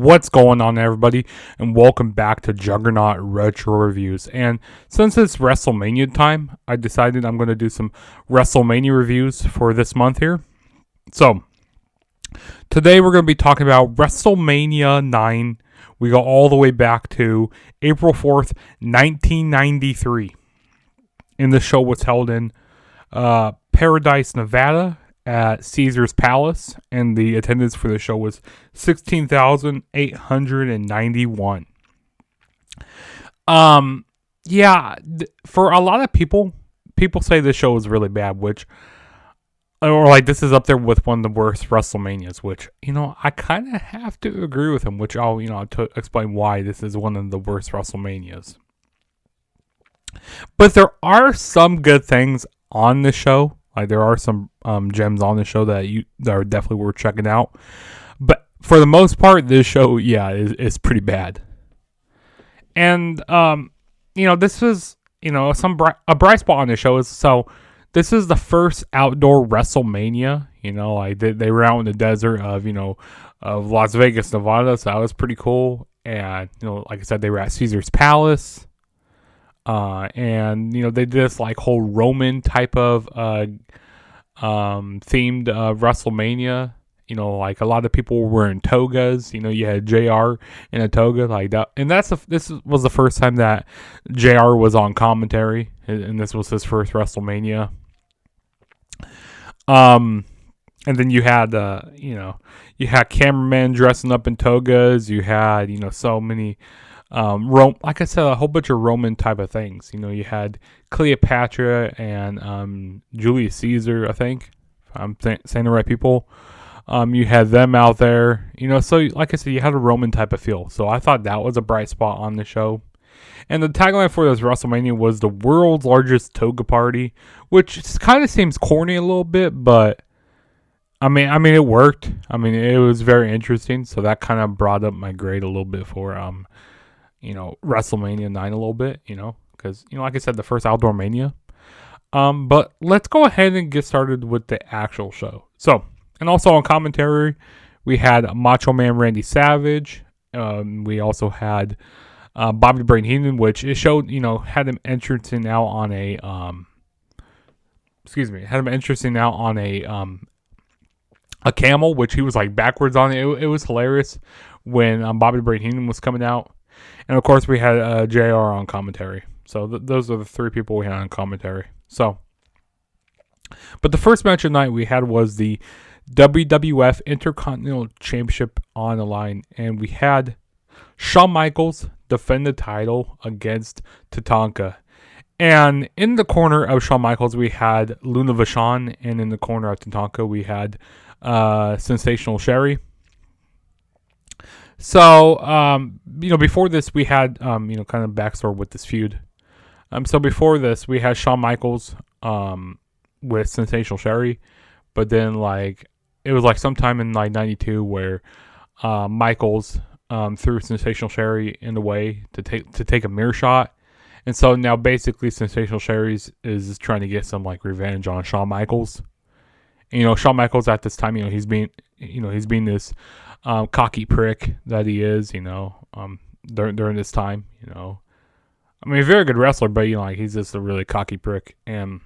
What's going on, everybody, and welcome back to Juggernaut Retro Reviews. And since it's WrestleMania time, I decided I'm going to do some WrestleMania reviews for this month here. So, today we're going to be talking about WrestleMania IX. We go all the way back to April 4th, 1993. And the show was held in Paradise, Nevada, at Caesar's Palace, and the attendance for the show was 16,891. For a lot of people say this show is really bad, or like this is up there with one of the worst WrestleManias, which, I kind of have to agree with him, which I'll explain why this is one of the worst WrestleManias. But there are some good things on the show. Like, there are some gems on the show that are definitely worth checking out. But for the most part, this show, is pretty bad. And, this is, a bright spot on the show is, so this is the first outdoor WrestleMania. Like they were out in the desert of Las Vegas, Nevada. So that was pretty cool. And, like I said, they were at Caesar's Palace. And they did this like whole Roman type of themed WrestleMania. Like a lot of people were wearing togas. You had JR in a toga like that, and this was the first time that JR was on commentary, and this was his first WrestleMania. And then you had you had cameramen dressing up in togas. You had so many. Like I said, a whole bunch of Roman type of things. You had Cleopatra and Julius Caesar, I think, if I'm saying the right people. You had them out there. So like I said, you had a Roman type of feel. So I thought that was a bright spot on the show. And the tagline for this WrestleMania was the world's largest toga party, which kind of seems corny a little bit, but I mean, it worked. I mean, it was very interesting. So that kind of brought up my grade a little bit for WrestleMania 9 a little bit, because, like I said, the first outdoor mania. But let's go ahead and get started with the actual show. So, and also on commentary, we had Macho Man Randy Savage. We also had Bobby Brain Heenan, which it showed, had him entrancing out on a, a camel, which he was like backwards on it. It was hilarious when Bobby Brain Heenan was coming out. And, of course, we had JR on commentary. So those are the three people we had on commentary. So, but the first match of the night we had was the WWF Intercontinental Championship on the line. And we had Shawn Michaels defend the title against Tatanka. And in the corner of Shawn Michaels, we had Luna Vachon. And in the corner of Tatanka, we had Sensational Sherry. So, before this, we had, kind of backstory with this feud. So before this, we had Shawn Michaels, with Sensational Sherry, but then, it was, sometime in, 92 where, Michaels, threw Sensational Sherry in the way to take a mirror shot. And so now, basically, Sensational Sherry is trying to get some, revenge on Shawn Michaels. And, Shawn Michaels at this time, he's being this, cocky prick that he is, during this time, I mean, a very good wrestler, but, he's just a really cocky prick. And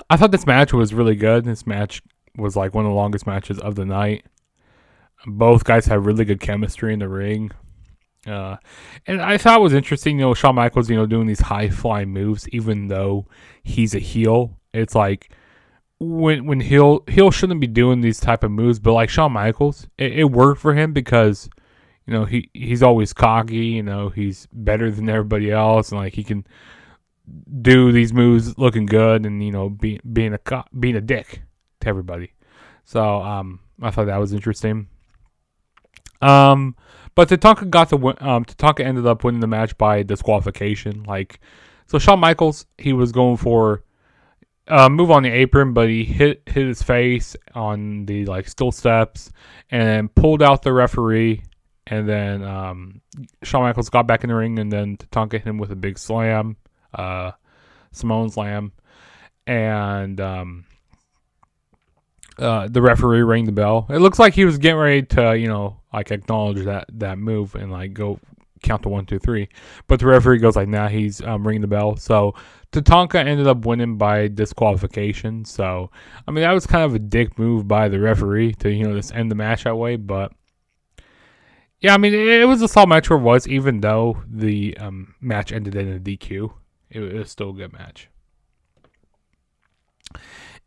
I thought this match was really good. This match was, one of the longest matches of the night. Both guys had really good chemistry in the ring. And I thought it was interesting, Shawn Michaels, doing these high-flying moves, even though he's a heel. It's when heel shouldn't be doing these type of moves, but Shawn Michaels, it worked for him because, he's always cocky, he's better than everybody else, and he can do these moves looking good and, being a dick to everybody. So, I thought that was interesting. But Tatanka got the win. Tatanka ended up winning the match by disqualification. So Shawn Michaels, he was going for move on the apron, but he hit his face on the steel steps and pulled out the referee. And then Shawn Michaels got back in the ring, and then Tatanka hit him with a big slam, Simone slam, and the referee rang the bell. It looks like he was getting ready to like acknowledge that move and like go count to 1, 2, 3. But the referee goes like, nah, he's ringing the bell. So Tatanka ended up winning by disqualification. So I mean, that was kind of a dick move by the referee to just end the match that way. But yeah, I mean, it was a solid match where it was, even though the match ended in a DQ. It was still a good match.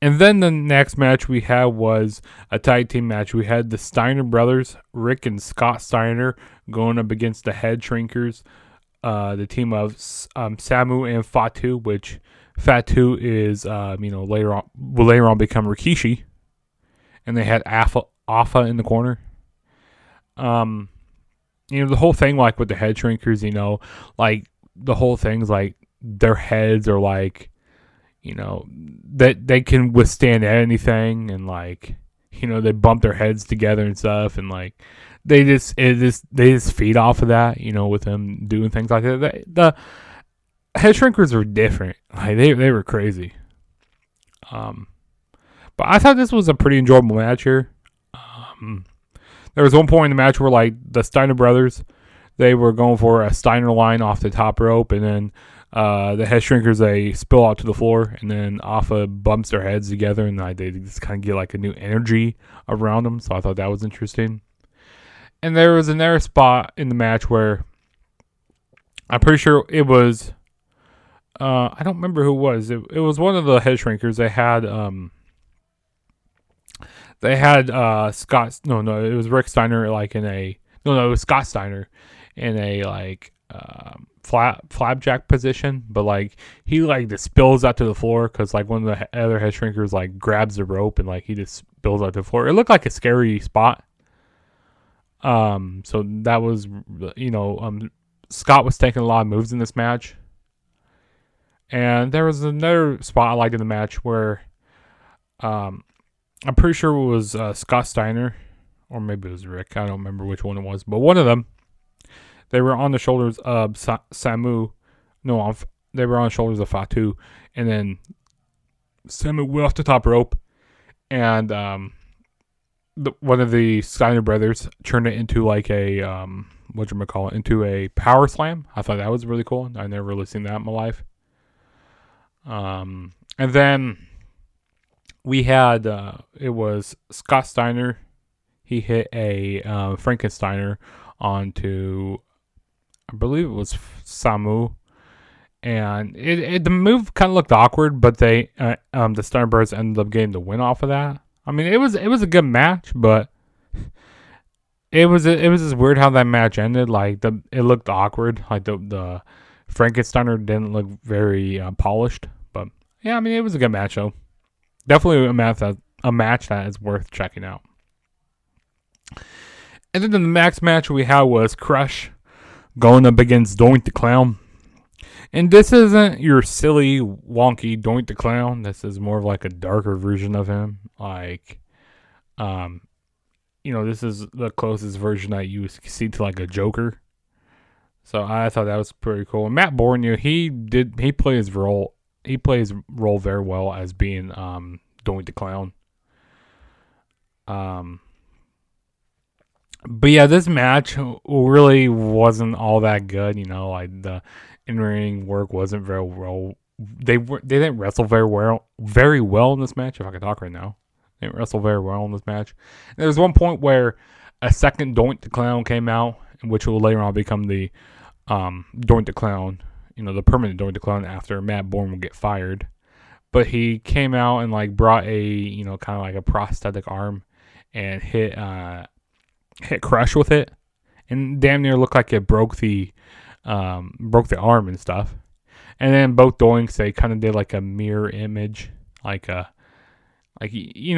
And then the next match we had was a tag team match. We had the Steiner brothers, Rick and Scott Steiner, going up against the Head Shrinkers, the team of Samu and Fatu, which Fatu is, later on become Rikishi. And they had Alpha in the corner. The whole thing, like with the Head Shrinkers, like the whole thing's like their heads are like, that they can withstand anything, and like, they bump their heads together and stuff, and like they just feed off of that, with them doing things like that. The Head Shrinkers were different, like they were crazy. But I thought this was a pretty enjoyable match here. There was one point in the match where like the Steiner brothers, they were going for a Steiner line off the top rope, and then the Head Shrinkers, they spill out to the floor, and then Alpha bumps their heads together, and they just kind of get like a new energy around them. So I thought that was interesting. And there was another spot in the match where I'm pretty sure it was, I don't remember who it was. It was one of the Head Shrinkers. They had Scott. No, it was Rick Steiner. Like it was Scott Steiner in a like flapjack position, but like he like just spills out to the floor because like one of the other Head Shrinkers like grabs the rope and like he just spills out to the floor. It looked like a scary spot. So that was Scott was taking a lot of moves in this match, and there was another spot I liked in the match where I'm pretty sure it was Scott Steiner, or maybe it was Rick. I don't remember which one it was, but one of them. They were on the shoulders of Samu. No, they were on the shoulders of Fatu. And then Samu went off the top rope. And one of the Steiner brothers turned it into like a, into a power slam. I thought that was really cool. I never really seen that in my life. And then we had, it was Scott Steiner. He hit a Frankensteiner onto, I believe it was Samu, and the move kind of looked awkward, but the Steiner brothers ended up getting the win off of that. I mean, it was a good match, but it was just weird how that match ended. Like it looked awkward. Like the Frankensteiner didn't look very polished, but yeah, I mean, it was a good match though. Definitely a match that is worth checking out. And then the next match we had was Crush going up against Doink the Clown. And this isn't your silly, wonky Doink the Clown. This is more of like a darker version of him. Like, this is the closest version that you see to like a Joker. So I thought that was pretty cool. And Matt Bornew, he played his role. He plays role very well as being Doink the Clown. But yeah, this match really wasn't all that good. Like the in-ring work wasn't very well. They didn't wrestle very well in this match. If I can talk right now, they didn't wrestle very well in this match. And there was one point where a second Doink the Clown came out, which will later on become the Doink the Clown. The permanent Doink the Clown after Matt Bourne will get fired. But he came out and like brought a kind of like a prosthetic arm and hit Crush with it, and damn near looked like it broke the arm and stuff. And then both Doinks, they kind of did like a mirror image, like if you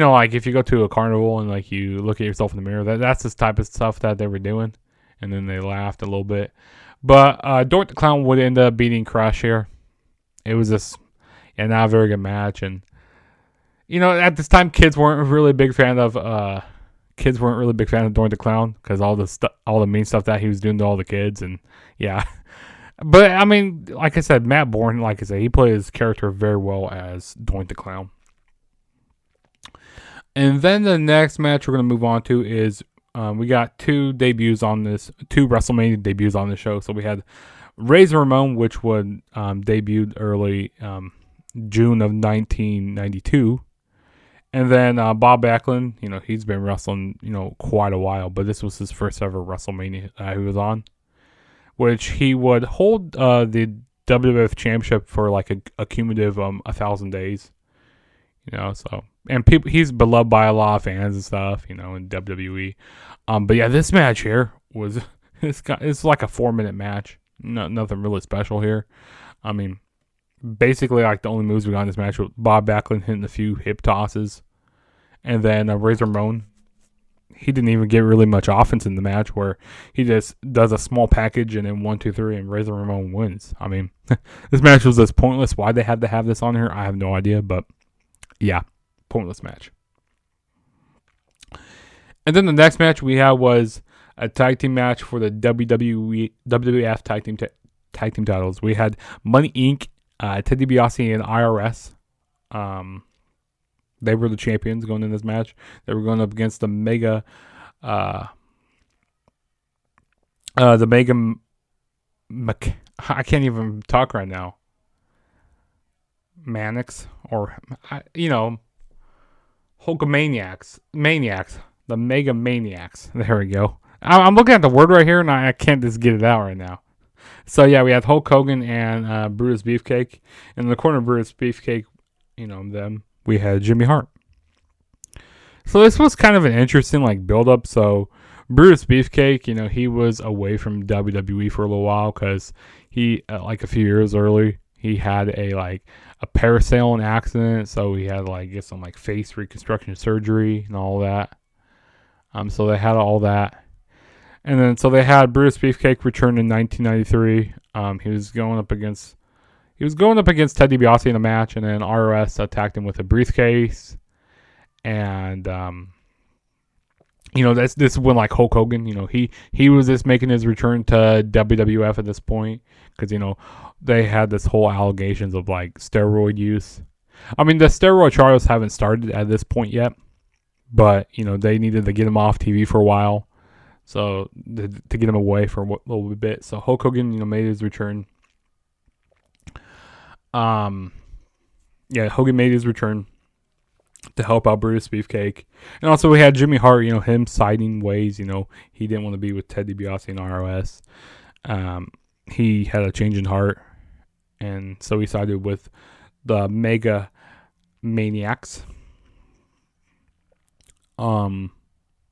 go to a carnival and like you look at yourself in the mirror, that's this type of stuff that they were doing. And then they laughed a little bit, but Doink the Clown would end up beating Crush here. It was just not a very good match, and at this time kids weren't really a big fan of Doink the Clown because all the mean stuff that he was doing to all the kids, and yeah. But I mean, like I said, Matt Bourne, like I said, he played his character very well as Doink the Clown. And then the next match we're going to move on to is we got two WrestleMania debuts on the show. So we had Razor Ramon, which would debuted early June of 1992. And then Bob Backlund, he's been wrestling, quite a while, but this was his first ever WrestleMania he was on, which he would hold the WWF Championship for like a cumulative 1,000 days, so, and he's beloved by a lot of fans and stuff, in WWE. But yeah, this match here was, it's like a 4-minute match. Nothing really special here. I mean, basically, like, the only moves we got in this match was Bob Backlund hitting a few hip tosses. And then Razor Ramon, he didn't even get really much offense in the match, where he just does a small package and then 1, 2, 3, and Razor Ramon wins. I mean, this match was just pointless. Why they had to have this on here, I have no idea. But, yeah, pointless match. And then the next match we had was a tag team match for the WWF Tag Team titles. We had Money Inc., Ted DiBiase and IRS. They were the champions going in this match. They were going up against the Mega, I can't even talk right now. Manics, or Hulkamaniacs, the Mega Maniacs. There we go. I'm looking at the word right here, and I can't just get it out right now. So yeah, we had Hulk Hogan and Brutus Beefcake. In the corner of Brutus Beefcake, them, we had Jimmy Hart. So this was kind of an interesting build-up. So Brutus Beefcake, he was away from WWE for a little while because he, a few years early, he had a parasailing accident. So he had get some face reconstruction surgery and all that. So they had all that. And then, so they had Brutus Beefcake return in 1993. He was going up against Ted DiBiase in a match, and then ROS attacked him with a briefcase. And this is when Hulk Hogan, he was just making his return to WWF at this point, because they had this whole allegations of steroid use. I mean, the steroid trials haven't started at this point yet, but they needed to get him off TV for a while. So, to get him away for a little bit. So, Hulk Hogan, made his return. Hogan made his return to help out Brutus Beefcake. And also, we had Jimmy Hart, him siding ways. He didn't want to be with Ted DiBiase and ROS. He had a change in heart. And so, he sided with the Mega Maniacs.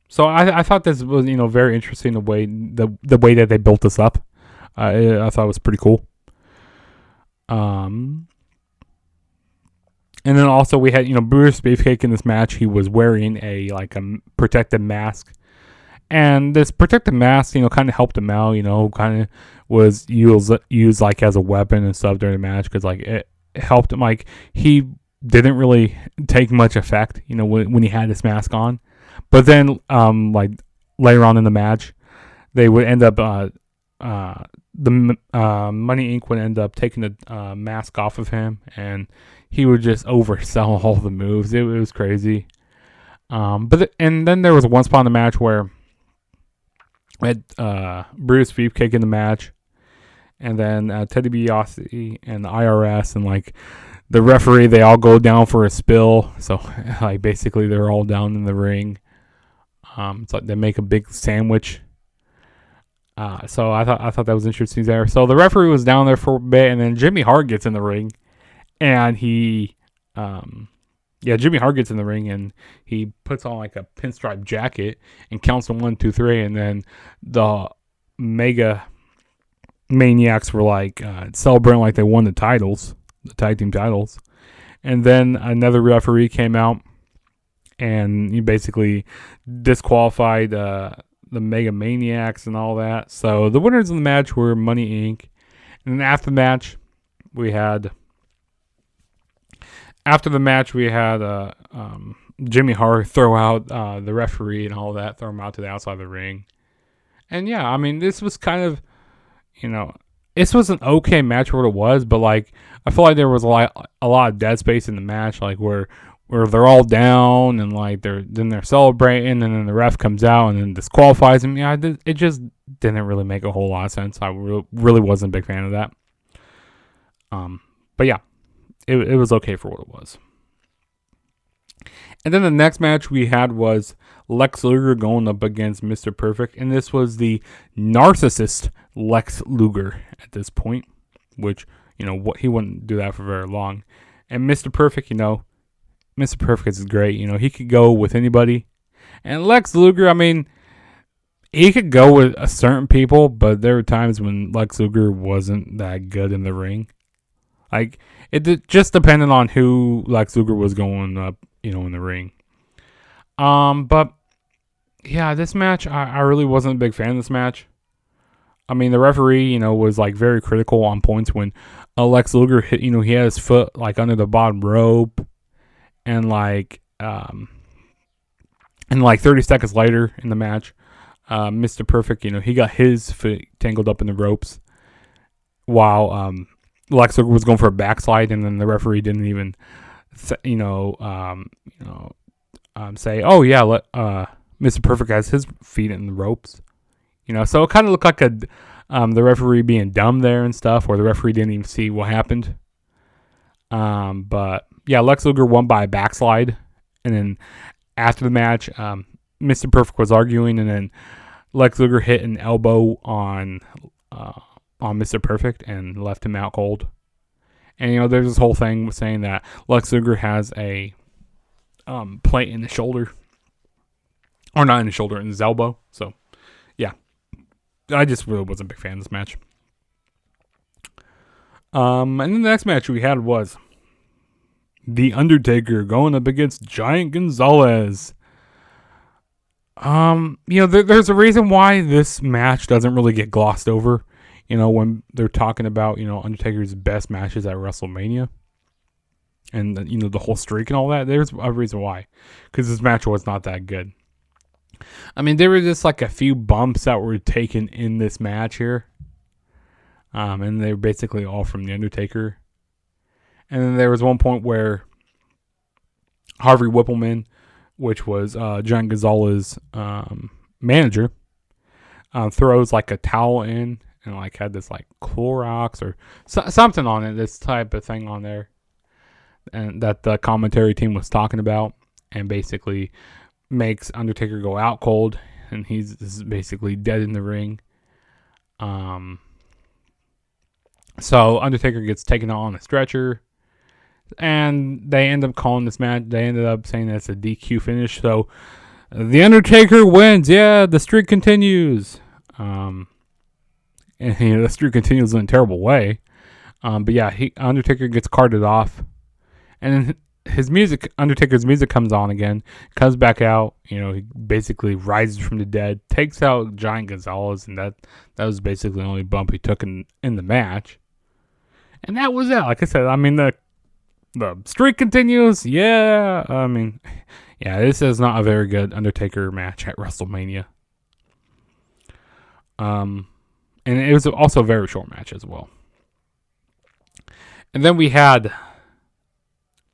So I thought this was very interesting, the way that they built this up. I thought it was pretty cool. And then also we had Brutus Beefcake in this match. He was wearing a protective mask, and this protective mask kind of helped him out. Kind of was used as a weapon and stuff during the match, because it helped him. He didn't really take much effect when he had this mask on. But then, later on in the match, they would end up, the Money Inc. would end up taking the mask off of him, and he would just oversell all the moves. It was crazy. And then there was one spot in the match where we had Brutus Beefcake in the match, and then Ted DiBiase and the IRS and the referee, they all go down for a spill. So basically they're all down in the ring. It's they make a big sandwich. So I thought that was interesting there. So the referee was down there for a bit, and then Jimmy Hart gets in the ring, and Jimmy Hart gets in the ring, and he puts on a pinstripe jacket and counts them 1, 2, 3, and then the Mega Maniacs were celebrating they won the titles, the tag team titles, and then another referee came out, and he basically disqualified the Mega Maniacs and all that. So the winners of the match were Money Inc. And then after the match, we had Jimmy Hart throw out the referee and all that, throw him out to the outside of the ring. And yeah, I mean, this was kind of, this was an okay match for what it was, but I feel like there was a lot of dead space in the match, where where they're all down and like they're celebrating, and then the ref comes out and then disqualifies him. Yeah, it just didn't really make a whole lot of sense. I really wasn't a big fan of that. But yeah, it was okay for what it was. And then the next match we had was Lex Luger going up against Mr. Perfect, and this was the narcissist Lex Luger at this point, which, he wouldn't do that for very long. And Mr. Perfect, Mr. Perfect is great. He could go with anybody. And Lex Luger, he could go with certain people, but there were times when Lex Luger wasn't that good in the ring. Like, it just depended on who Lex Luger was going up, in the ring. But yeah, this match, I really wasn't a big fan of this match. The referee, was like very critical on points when Lex Luger hit, he had his foot like under the bottom rope, and like 30 seconds later in the match, Mr. Perfect, he got his foot tangled up in the ropes while Lex Luger was going for a backslide, and then the referee didn't even say, oh yeah, Mr. Perfect has his feet in the ropes, so it kind of looked like the referee being dumb there and stuff, or the referee didn't even see what happened. But yeah, Lex Luger won by a backslide, and then after the match, Mr. Perfect was arguing, and then Lex Luger hit an elbow on Mr. Perfect and left him out cold. And there's this whole thing saying that Lex Luger has a plate in the shoulder, or not in the shoulder, in his elbow. So yeah, I just really wasn't a big fan of this match. And then the next match we had was The Undertaker going up against Giant Gonzalez. There's a reason why this match doesn't really get glossed over. When they're talking about, Undertaker's best matches at WrestleMania and, the whole streak and all that, there's a reason why. Because this match was not that good. There were just like a few bumps that were taken in this match here. And they were basically all from The Undertaker. And then there was one point where Harvey Whippleman, which was Giant Gonzalez's manager, throws like a towel in and like had this like Clorox or something on it, this type of thing on there, and that the commentary team was talking about, and basically makes Undertaker go out cold, and he's basically dead in the ring. So Undertaker gets taken out on a stretcher, and they end up calling this match. They ended up saying that it's a DQ finish. So The Undertaker wins. Yeah, the streak continues. And the streak continues in a terrible way. But yeah, Undertaker gets carted off, and then Undertaker's music comes on again, comes back out. He basically rises from the dead, takes out Giant Gonzalez, and that was basically the only bump he took in the match. And that was it. Like I said, the streak continues. Yeah, yeah, this is not a very good Undertaker match at WrestleMania. And it was also a very short match as well. And then we had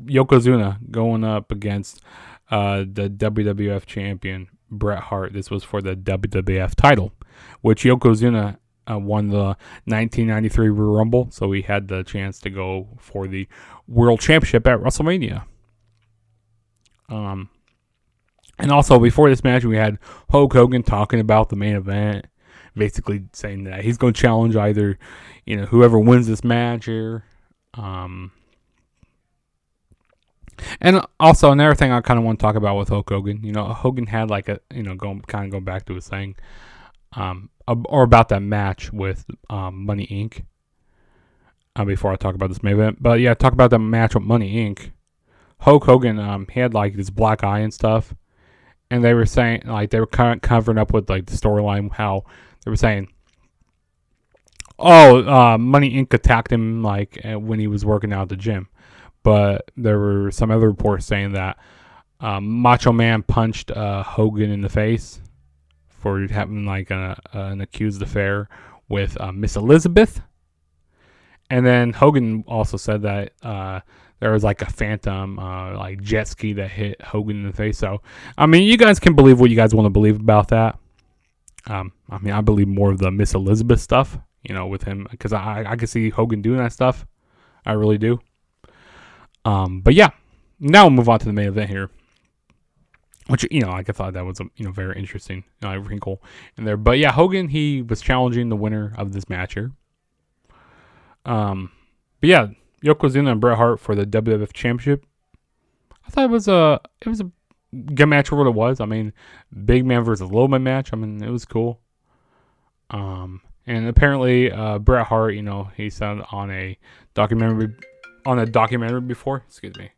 Yokozuna going up against the WWF champion, Bret Hart. This was for the WWF title, which Yokozuna won the 1993 Royal Rumble, so he had the chance to go for the World Championship at WrestleMania. And also, before this match, we had Hulk Hogan talking about the main event, basically saying that he's going to challenge either, whoever wins this match here. And also, another thing I kind of want to talk about with Hulk Hogan, Hogan had like a, going back to his thing, or about that match with Money Inc. Before I talk about this main event. But yeah, talk about that match with Money Inc. Hulk Hogan, he had like this black eye and stuff. And they were saying, like, they were kind of covering up with like the storyline, how they were saying, Money Inc. attacked him like when he was working out at the gym. But there were some other reports saying that Macho Man punched Hogan in the face for having like an accused affair with Miss Elizabeth. And then Hogan also said that there was like a phantom like jet ski that hit Hogan in the face. So I mean, you guys can believe what you guys want to believe about that. I mean, I believe more of the Miss Elizabeth stuff, with him, because I can see Hogan doing that stuff. I really do. But yeah, now we'll move on to the main event here, which, I thought that was a, very interesting wrinkle in there. But yeah, Hogan, he was challenging the winner of this match here. But yeah, Yokozuna and Bret Hart for the WWF Championship. I thought it was a good match for what it was. I mean, big man versus little man match. I mean, it was cool. And apparently, Bret Hart, he said on a documentary before. Excuse me,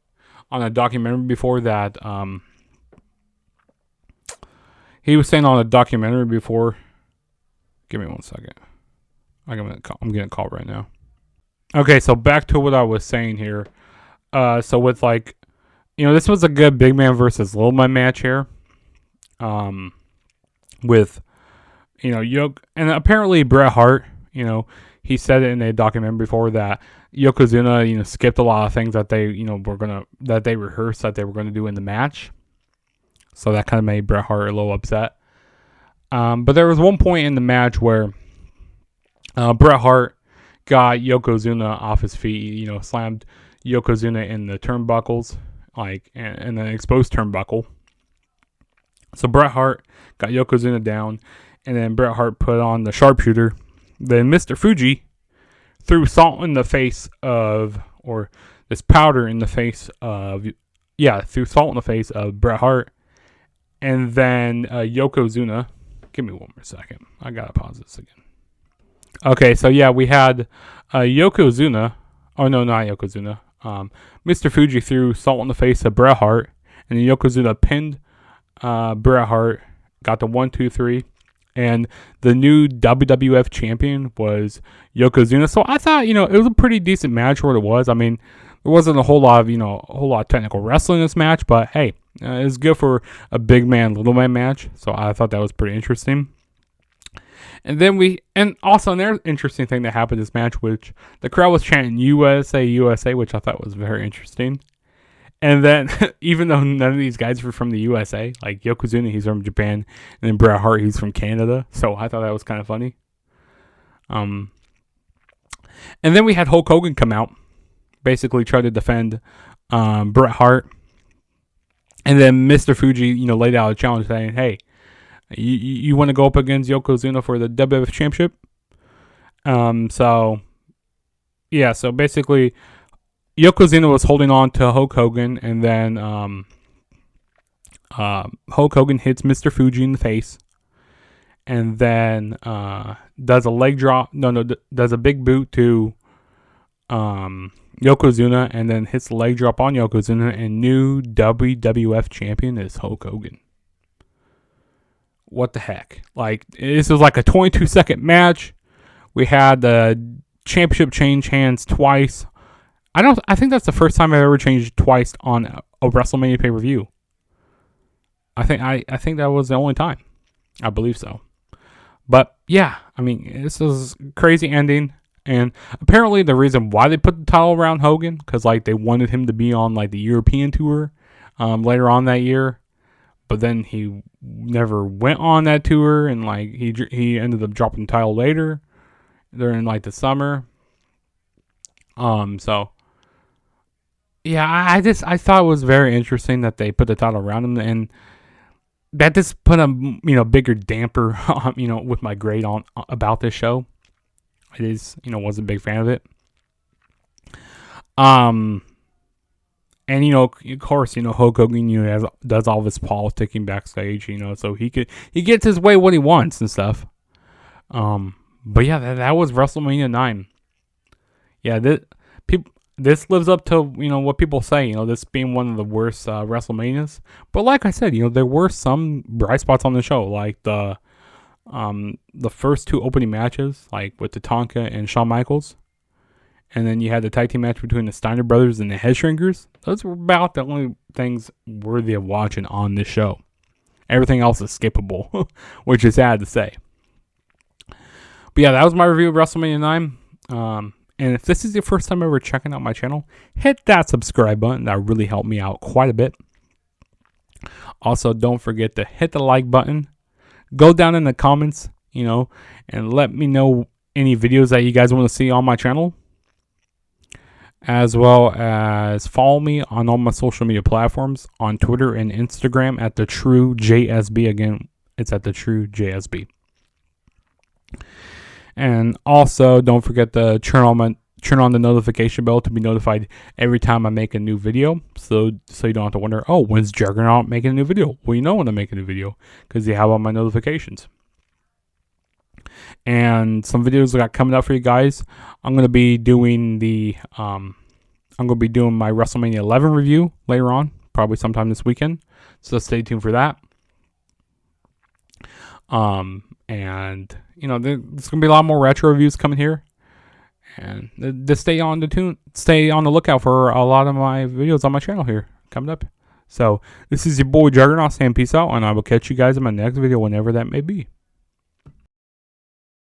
on a documentary before that. He was saying on a documentary before. Give me 1 second. I'm getting a call right now. Okay, so back to what I was saying here. So with this was a good big man versus little man match here. With, and apparently Bret Hart, he said it in a documentary before that Yokozuna, skipped a lot of things that they, that they rehearsed that they were going to do in the match. So that kind of made Bret Hart a little upset. But there was one point in the match where Bret Hart got Yokozuna off his feet, slammed Yokozuna in the turnbuckles, in an exposed turnbuckle. So Bret Hart got Yokozuna down, and then Bret Hart put on the sharpshooter. Then Mr. Fuji threw salt in the face of, or this powder in the face of, threw salt in the face of Bret Hart. And then Yokozuna, give me 1 more second. I gotta pause this again. Okay, so yeah, we had Yokozuna. Oh no, not Yokozuna. Mr. Fuji threw salt in the face of Bret Hart, and then Yokozuna pinned Bret Hart, got the 1, 2, 3, and the new WWF champion was Yokozuna. So I thought, it was a pretty decent match for what it was. I mean, there wasn't a whole lot of technical wrestling in this match, but hey, it was good for a big man, little man match. So I thought that was pretty interesting. And also another interesting thing that happened in this match, which the crowd was chanting USA, USA, which I thought was very interesting. And then, even though none of these guys were from the USA, like Yokozuna, he's from Japan, and then Bret Hart, he's from Canada. So I thought that was kind of funny. And then we had Hulk Hogan come out, basically try to defend Bret Hart. And then Mr. Fuji, laid out a challenge saying, hey, you want to go up against Yokozuna for the WWF Championship? So basically, Yokozuna was holding on to Hulk Hogan, and then Hulk Hogan hits Mr. Fuji in the face, and then does a leg drop. Does a big boot to Yokozuna, and then hits the leg drop on Yokozuna, and new WWF champion is Hulk Hogan. What the heck? This was like a 22-second match. We had the championship change hands twice. I think that's the first time I've ever changed twice on a WrestleMania pay-per-view. I think that was the only time. I believe so. But yeah, I mean, this is a crazy ending. And apparently the reason why they put the title around Hogan, because they wanted him to be on the European tour later on that year. But then he never went on that tour, and he ended up dropping the title later during the summer. So yeah, I thought it was very interesting that they put the title around him, and that just put a bigger damper on, with my grade on about this show. I just wasn't a big fan of it. And of course, Hulk Hogan, does all of his politicking backstage, so he gets his way what he wants and stuff. But yeah, that was WrestleMania IX. Yeah, this lives up to what people say. This being one of the worst WrestleManias. But like I said, there were some bright spots on the show, like the first two opening matches, with Tatanka and Shawn Michaels. And then you had the tag team match between the Steiner brothers and the Headshrinkers. Those were about the only things worthy of watching on this show. Everything else is skippable, which is sad to say. But yeah, that was my review of WrestleMania IX. And if this is your first time ever checking out my channel, hit that subscribe button. That really helped me out quite a bit. Also, don't forget to hit the like button. Go down in the comments, and let me know any videos that you guys want to see on my channel. As well as follow me on all my social media platforms on Twitter and Instagram at the True JSB. Again, it's at the True JSB. And also, don't forget to turn on the notification bell to be notified every time I make a new video. So you don't have to wonder, oh, when's Juggernaut making a new video? Well, you know when I'm making a video because you have all my notifications. And some videos I got coming up for you guys. I'm gonna be doing my WrestleMania 11 review later on, probably sometime this weekend. So stay tuned for that. And there's gonna be a lot more retro reviews coming here, and just stay on the lookout for a lot of my videos on my channel here coming up. So this is your boy Juggernaut saying peace out, and I will catch you guys in my next video whenever that may be.